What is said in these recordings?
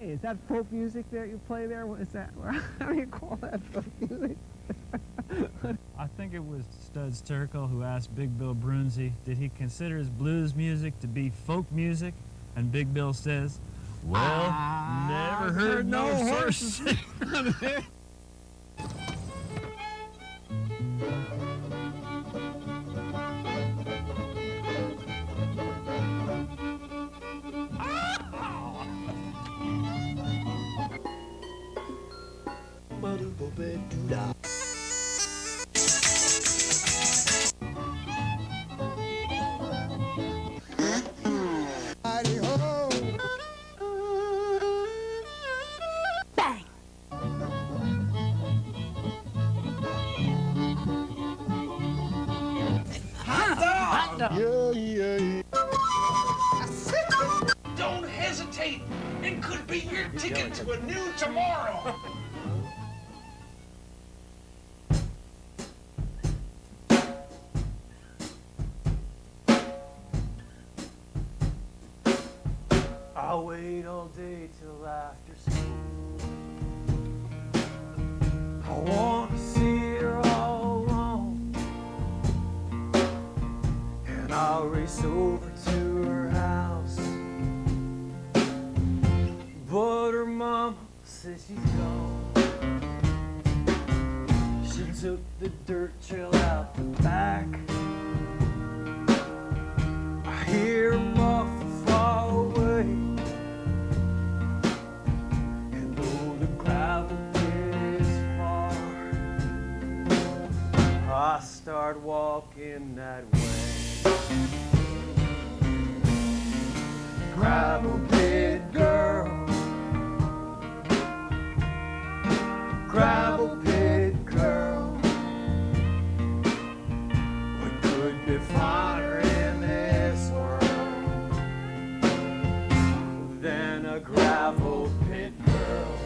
Hey, is that folk music that you play there? What is that? How do you call that folk music? I think it was Studs Terkel who asked Big Bill Brunzi, did he consider his blues music to be folk music? And Big Bill says, well, never heard no horse. Don't hesitate. It could be your ticket to a new tomorrow. I'll wait all day till after school. I want to see her all alone, and I'll race over to her house. But her mama says she's gone. She took the dirt trail out the back. I hear her muffled far away, and though the gravel pit is far, I start walking that way. Gravel pit girl, gravel pit girl, what could be finer in this world than a gravel pit girl?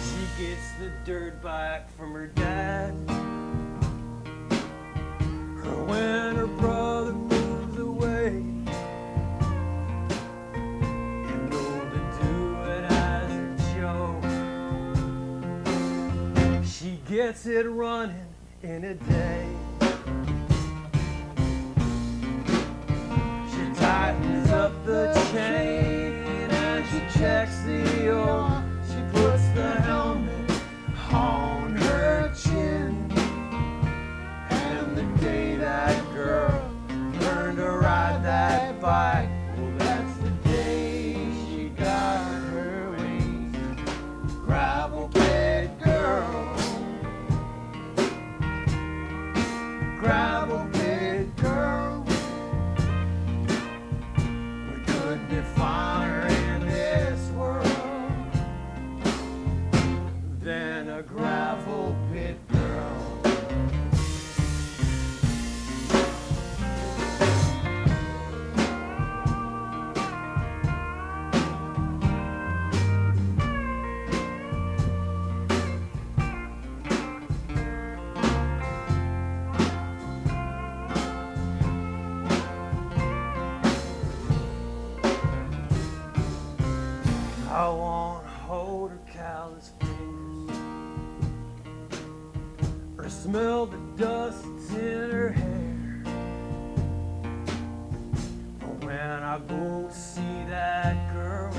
She gets the dirt back from her dad, or when her brother moves away, and though to do it as a joke, she gets it running in a day. She tightens up the chain and she checks the oil. She puts the helmet on her chin. And the day that girl learned to ride that bike, well, that's the day she got her wings. Gravel pit girl, gravel pit girl, we could be finer in this world than a gravel pit girl. I want to hold her callous fingers, or smell the dust that's in her hair. But when I go to see that girl,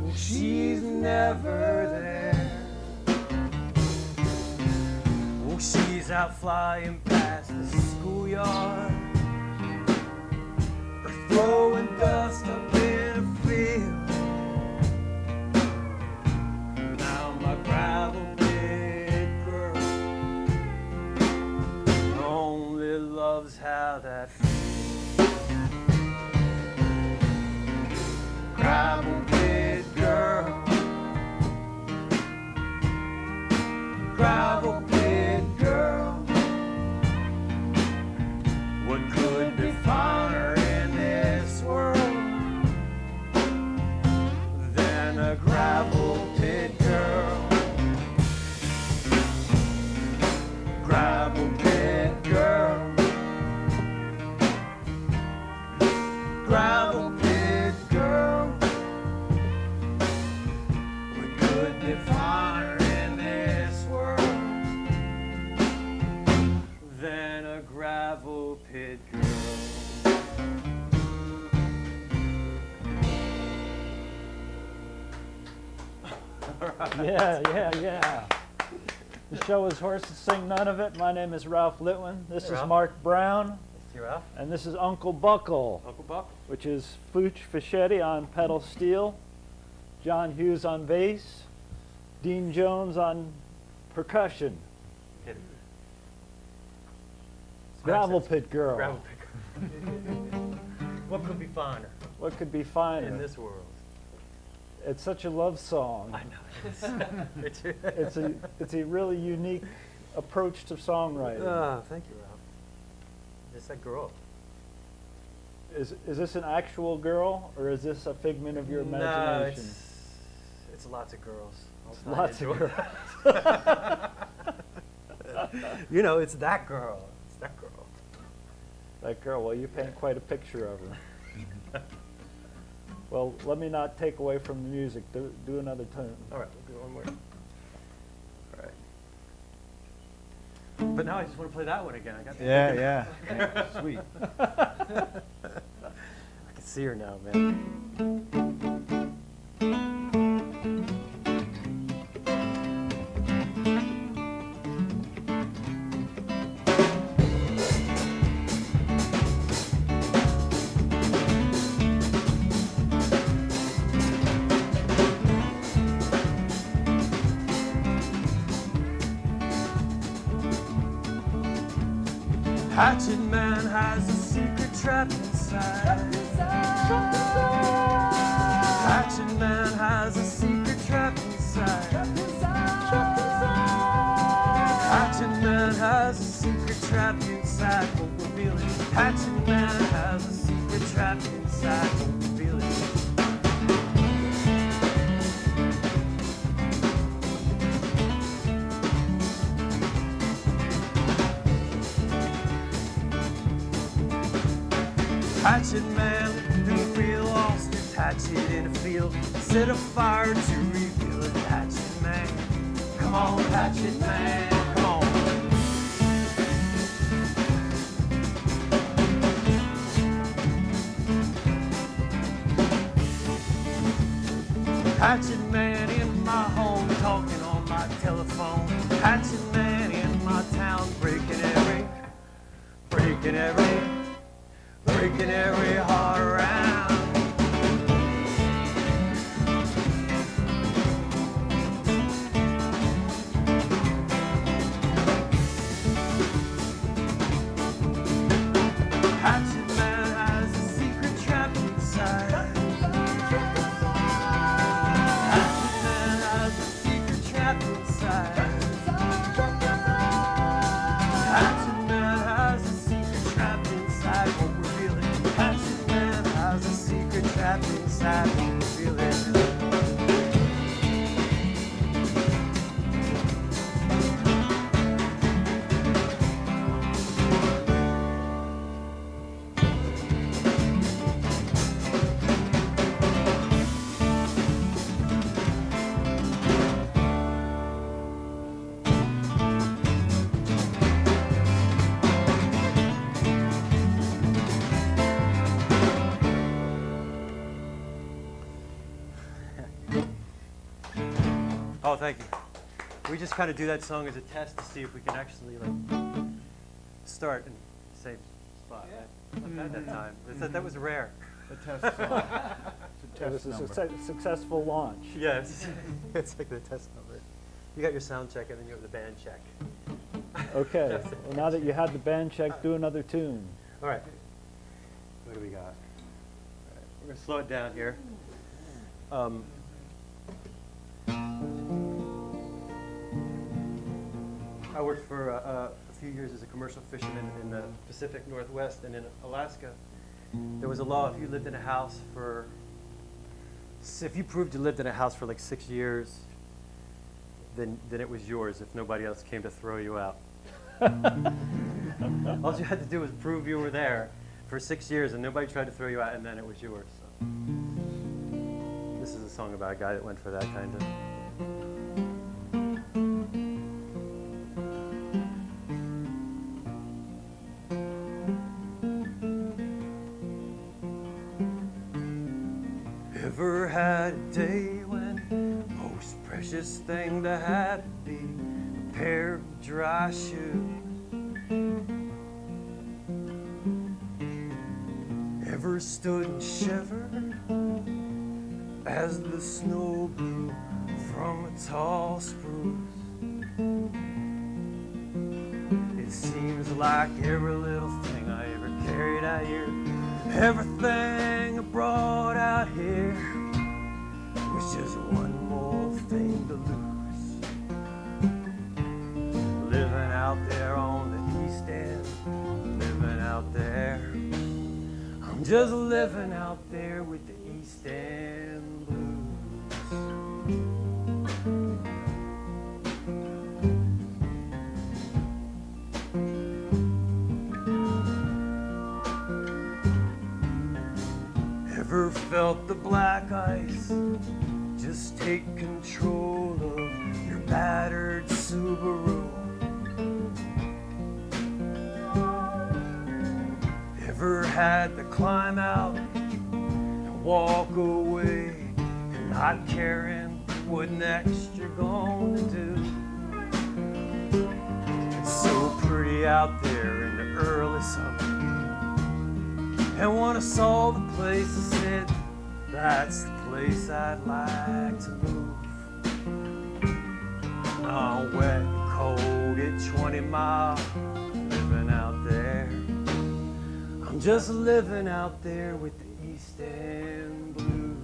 well, she's never there. Well, she's out flying past the schoolyard, or throwing dust up in a field. Now my gravel pit girl only loves how that feels. Gravel pit girl, gravel pit girl, what could be finer in this world than a gravel pit girl? Gravel pit girl, gravel pit Yeah. The show is Horses Sing None of It. My name is Ralph Litwin. This is Mark Brown. Ralph. And this is Uncle Buckle. Uncle Buckle. Which is Fooch Fischetti on pedal steel, John Hughes on bass, Dean Jones on percussion. Hit it. Gravel Pit Girl. Gravel Pit Girl. What could be finer? What could be finer? In this world. It's such a love song. I know. It's a really unique approach to songwriting. Thank you, Ralph. It's that girl. Is this an actual girl, or is this a figment of your imagination? No, it's lots of girls. Lots of girls. You know, it's that girl. It's that girl. That girl. Well, you paint quite a picture of her. Well, let me not take away from the music. Do another tune. All right, we'll do one more. All right. But now I just want to play that one again. I got to Yeah. Sweet. I can see her now, man. Hatchet man has a secret trap inside. Hatchet man has a secret trap inside. Hatchet man has a secret trap inside. Won't reveal it. Hatchet man has a secret trap inside. Won't reveal it. Hatchet man, do real ostrich, hatchet in a field, set a fire to reveal it. Hatchet man, come on, hatchet man, come on. Hatchet man in my home, talking on my telephone. Hatchet man in my town, breaking every heart around. Hatchet man has a secret trap inside. Hatchet man has a secret trap inside. Hatchet man has a secret trap inside. Won't reveal it. Hatchet man has a secret trap inside. Won't reveal it. Oh, thank you. We just kind of do that song as a test to see if we can actually start in the same spot. Right? Not bad that time. That was rare. A test song. It's a It test was a number. successful launch. Yes, it's like the test number. You got your sound check and then you have the band check. Okay. That's it. Well, now that you had the band check, do another tune. All right. What do we got? All right. We're going to slow it down here. I worked for a few years as a commercial fisherman in the Pacific Northwest and in Alaska. There was a law if you lived in a house for, if you proved you lived in a house for like 6 years, then it was yours if nobody else came to throw you out. All you had to do was prove you were there for 6 years and nobody tried to throw you out, and then it was yours. So. This is a song about a guy that went for that kind of. Ever had a day when Most precious thing to have would be a pair of dry shoes. Ever stood and shivered as the snow blew from a tall spruce? It seems like every little thing I ever carried out here, everything I brought out here, was just one more thing to lose. Living out there on the East End, living out there. I'm just living out there with the East End blues. Ever felt the black ice just take control of your battered Subaru? Ever had to climb out and walk away and not caring what next you're gonna do? It's so pretty out there in the early summer, and when I saw the place, I said, that's the place I'd like to move. Now I'm wet and cold at 20 miles, living out there. I'm just living out there with the East End blues.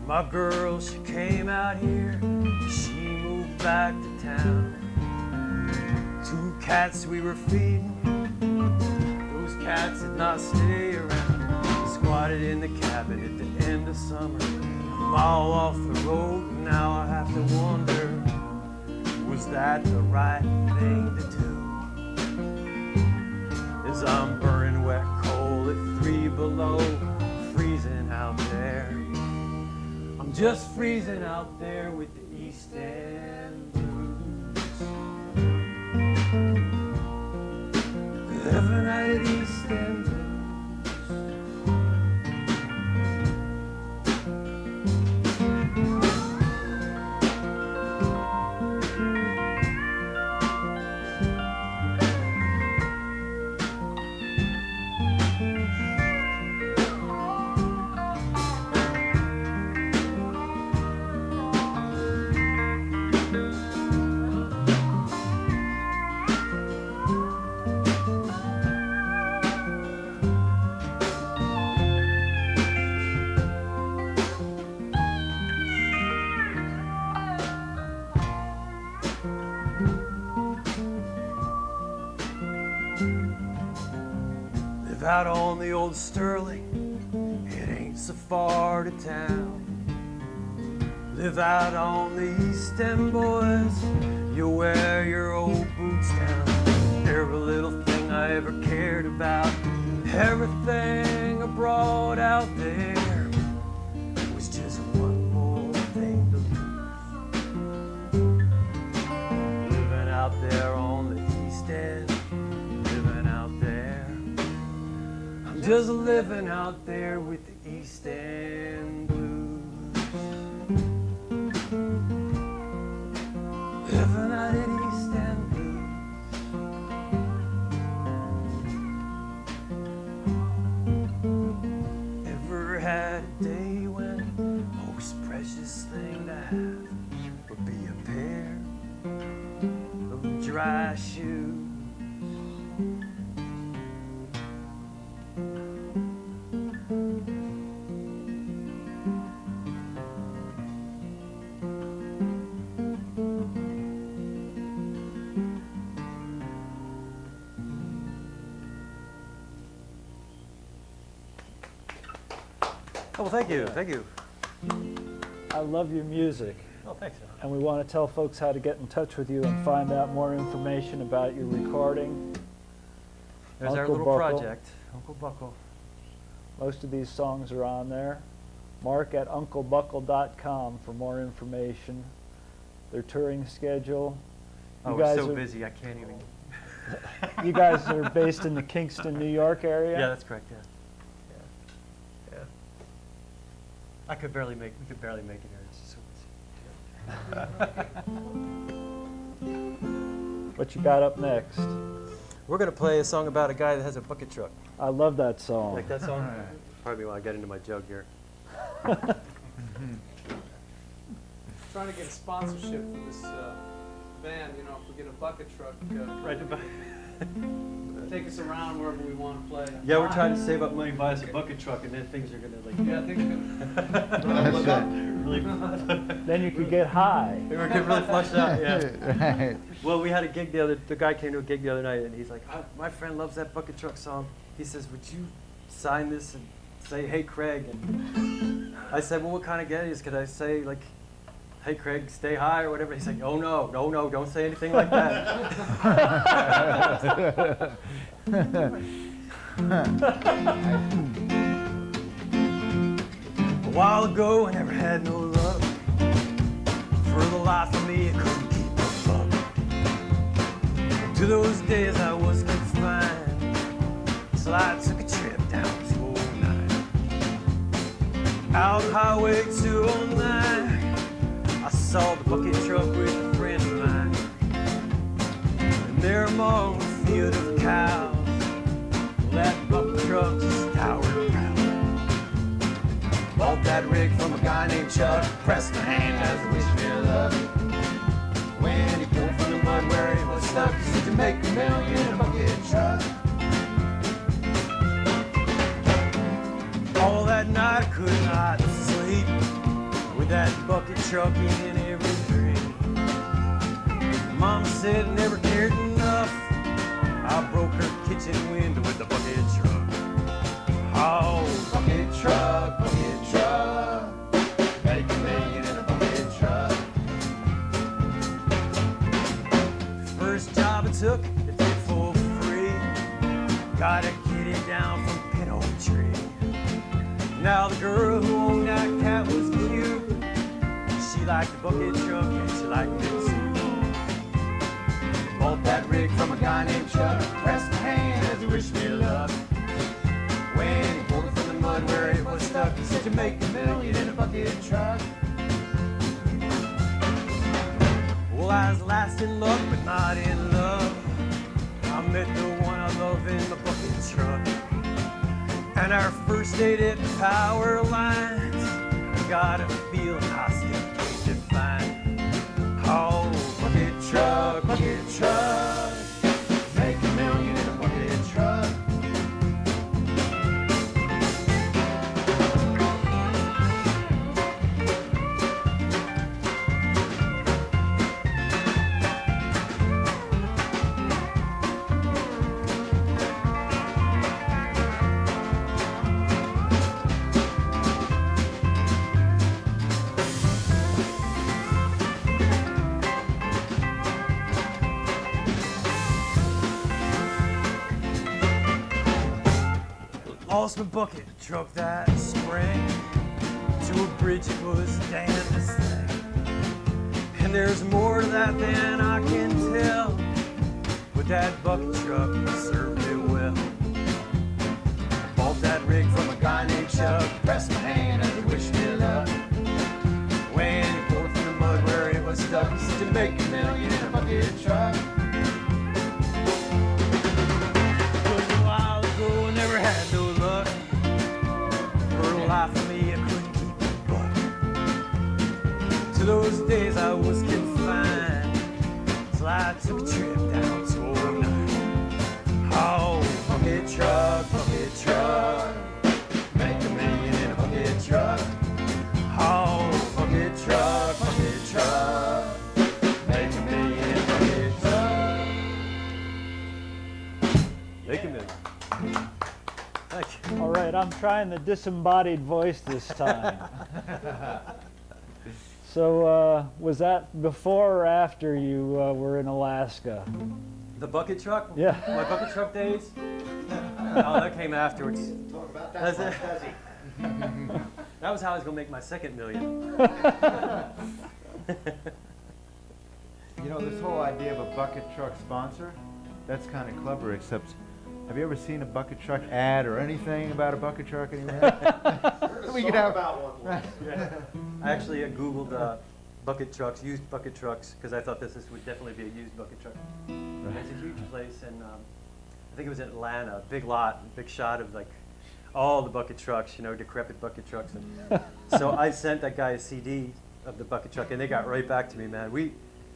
My girl, she came out here, she moved back to town. 2 cats we were feeding, those cats did not stay around. Squatted in the cabin at the end of summer, a mile off the road. Now I have to wonder, was that the right thing to do? As I'm burning wet coal at 3 below, freezing out there. I'm just freezing out there with the East End blues. Living out at East End blues. Out on the old Sterling, it ain't so far to town. Live out on the East End, boys, you wear your old boots down. Every little thing I ever cared about, everything I brought out there, was just one more thing to lose. Living out there on the East End, just living out there with the East End blues. Living out at East End blues. Ever had a day when the most precious thing to have would be a pair of dry shoes? Oh, well, thank you, thank you. I love your music. Oh, thanks. And we want to tell folks how to get in touch with you and find out more information about your recording. There's our Uncle little Buckle. project, Uncle Buckle. Most of these songs are on there. Mark at unclebuckle.com for more information. Their touring schedule. Oh, we're so busy, I can't even. You guys are based in the Kingston, New York area? Yeah, that's correct, yeah. Yeah. We could barely make it here, it's so busy. What you got up next? We're going to play a song about a guy that has a bucket truck. I love that song. Like that song? Pardon me while I get into my jug here. Trying to get a sponsorship for this band, you know, if we get a bucket truck, take us around wherever we want to play. Yeah, we're trying to save up money, buy us a bucket truck, and then things are going to Yeah, things are gonna. really. Then you could get high. They were getting really flushed out, yeah. Right. Well, we had a gig the guy came to a gig the other night, and he's like, oh, my friend loves that bucket truck song. He says, would you sign this and say, hey, Craig? And I said, well, what kind of Gettys could I say, like, hey, Craig, stay high or whatever? He's like, oh, no, don't say anything like that. A while ago, I never had no luck. For the life of me, I couldn't keep a fuck. To those days, I was confined, so I took a trip down to 09. Out Highway 209. I saw the bucket truck with a friend of mine. And there among the field of cows, that bucket truck just towered proud. Bought that rig from a guy named Chuck, pressed my hand as I wished me luck. When he pulled from the mud where it was stuck, he said, you make $1 million in a bucket truck. All that night I could not sleep, with that bucket truck in every dream. Mama said I never cared enough. I broke her kitchen window with the bucket truck. Oh, bucket truck, make $1 million in a bucket truck. First job I took, it did for free. Gotta get it down from Pin Oak Tree. Now the girl who owned that cat was cute. She liked the bucket truck and she liked me too. Bought that rig from a guy named Chuck, pressed my hand as he wished me luck. When he pulled it from the mud where it was stuck, he said, you make $1 million in a bucket truck. Well, I was last in luck, but not in love. I met the one I love in my bucket truck. And our first date at the power lines, I got a feeling I still can't define. Oh, bucket truck, make $1 million in a bucket truck. Lost my bucket truck that spring to a bridge that was the damnedest thing. And there's more to that than I can tell, but that bucket truck served me well. Bought that rig from a guy named Chuck, pressed my hand as he wished me luck. When he pulled from the mud where it was stuck, he said, to make $1 million in a bucket truck. Just a while ago, I never had no luck. For the life of me, I couldn't keep a buck. To those days I was confined, so I took a trip down to 09. Oh, bucket truck, make $1 million in a bucket truck. Oh, bucket truck, make $1 million in a bucket truck. Make $1 million. Thank you. All right, I'm trying the disembodied voice this time. So, was that before or after you were in Alaska? The bucket truck? Yeah. My bucket truck days? Oh, that came afterwards. Talk about That's that it. does he? That was how I was going to make my second $1 million. You know, know, this whole idea of a bucket truck sponsor, that's kind of clever, except have you ever seen a bucket truck ad or anything about a bucket truck anywhere? We could have about one. I actually Googled bucket trucks, used bucket trucks, because I thought this would definitely be a used bucket truck. It's a huge place, and I think it was in Atlanta, big lot, big shot of like all the bucket trucks, you know, decrepit bucket trucks. And so I sent that guy a CD of the bucket truck, and they got right back to me, man.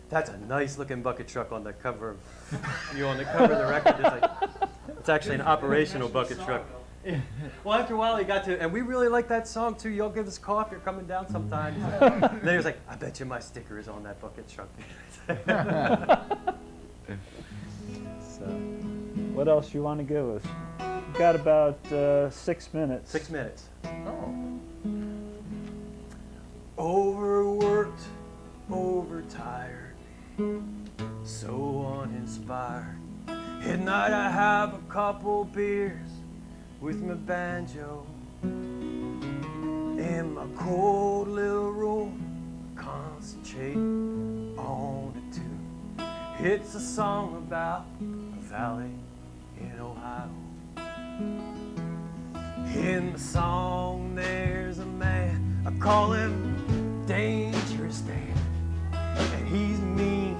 That's a nice looking bucket truck on the cover of, on the cover of the record. It's like, it's actually an operational bucket truck. Well, after a while he got to, and we really like that song too. You'll give us a call if you're coming down sometime. And then he was like, I bet you my sticker is on that bucket truck. So, what else you want to give us? We've got about 6 minutes. 6 minutes. Oh. Overworked, overtired, so uninspired. At night I have a couple beers with my banjo in my cold little room. Concentrate on the tune. It's a song about a valley in Ohio. In the song there's a man, I call him Dangerous Dan, and he's mean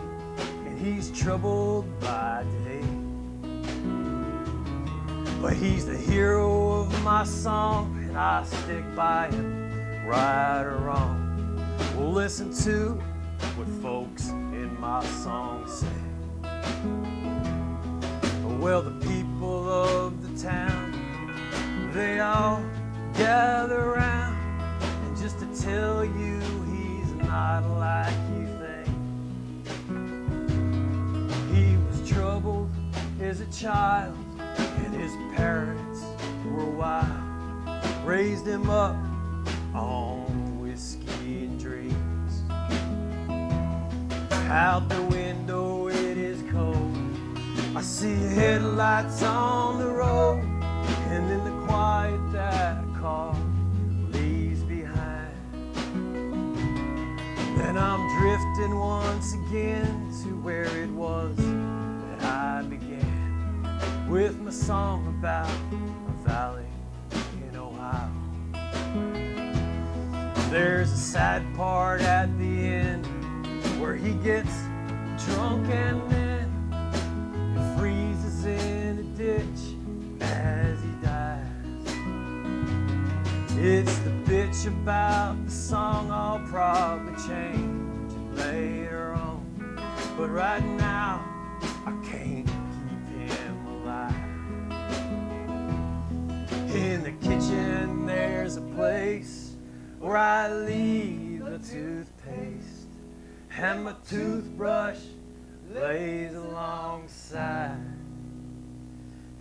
and he's troubled by day, but he's the hero of my song, and I stick by him, right or wrong. We'll listen to what folks in my song say. Well, the people of the town, they all gather around, and just to tell you he's not like you think. He was troubled as a child, and his parents were wild, raised him up on whiskey and dreams. Out the window it is cold, I see headlights on the road, and in the quiet that a car leaves behind. Then I'm drifting once again to where it was that I began, with my song about a valley in Ohio. There's a sad part at the end where he gets drunk and then he freezes in a ditch as he dies. It's the bitch about the song I'll probably change later on, but right now I can't keep him alive. In the kitchen there's a place where I leave the toothpaste, and my toothbrush lays alongside.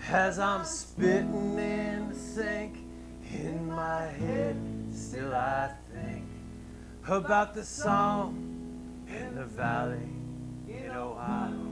As I'm spitting in the sink, in my head still I think about the song in the valley in Ohio.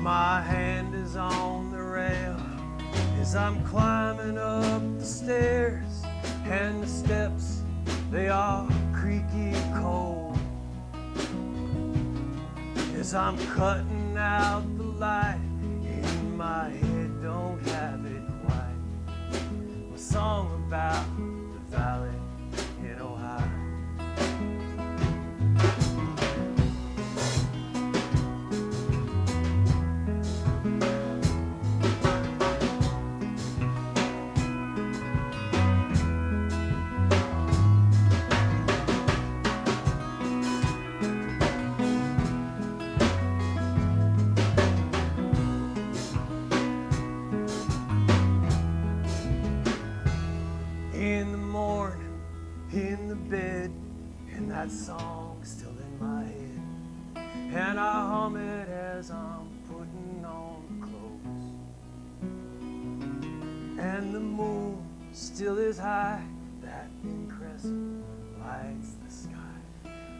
My hand is on the rail as I'm climbing up the stairs, and the steps, they are creaky and cold. As I'm cutting out the light, in my head don't have it quite. A song about the valley in Ohio. In the morning, in the bed, and that song's still in my head, and I hum it as I'm putting and the moon still is high. That pink crescent lights the sky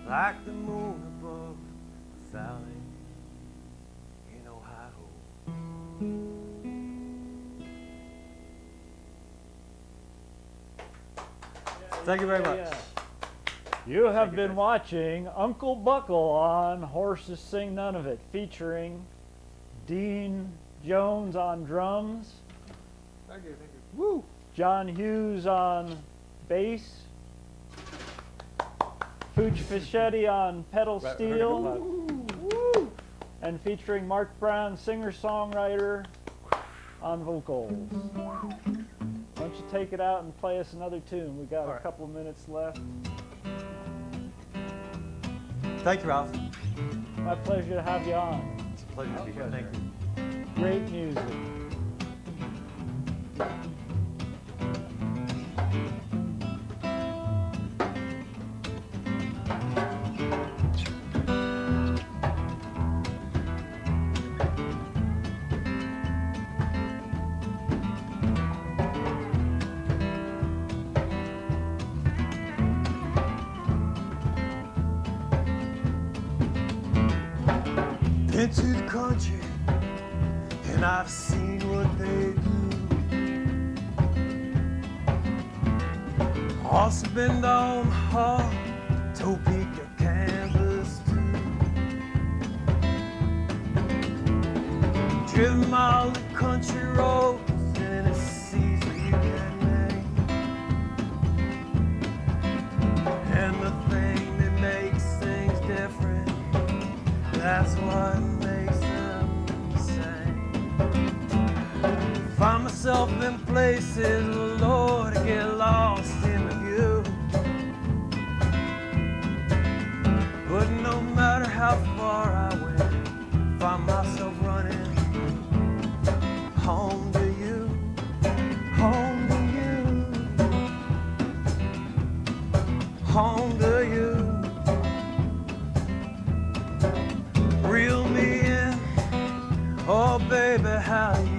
like the moon above the valley in Ohio. Thank you very much. You have been watching Uncle Buckle on Horses Sing None of It, featuring Dean Jones on drums, Thank you. woo, John Hughes on bass, Fooch Fischetti on pedal steel, woo, and featuring Mark Brown, singer-songwriter, on vocals. Why don't you take it out and play us another tune? We got a couple of minutes left. Thank you, Ralph. My pleasure to have you on. It's a pleasure to be here. Thank you. Great music. Into the country, and I've seen what they do. Also been down Hall, Topeka, Kansas too. Driven all the country roads in a season you can name. And the thing that makes things different, that's what makes them the same. Find myself in places, Lord, I get lost in the view. But no matter how far I went, find myself running home to you, home to you, home to you. Reel me in, oh baby, how you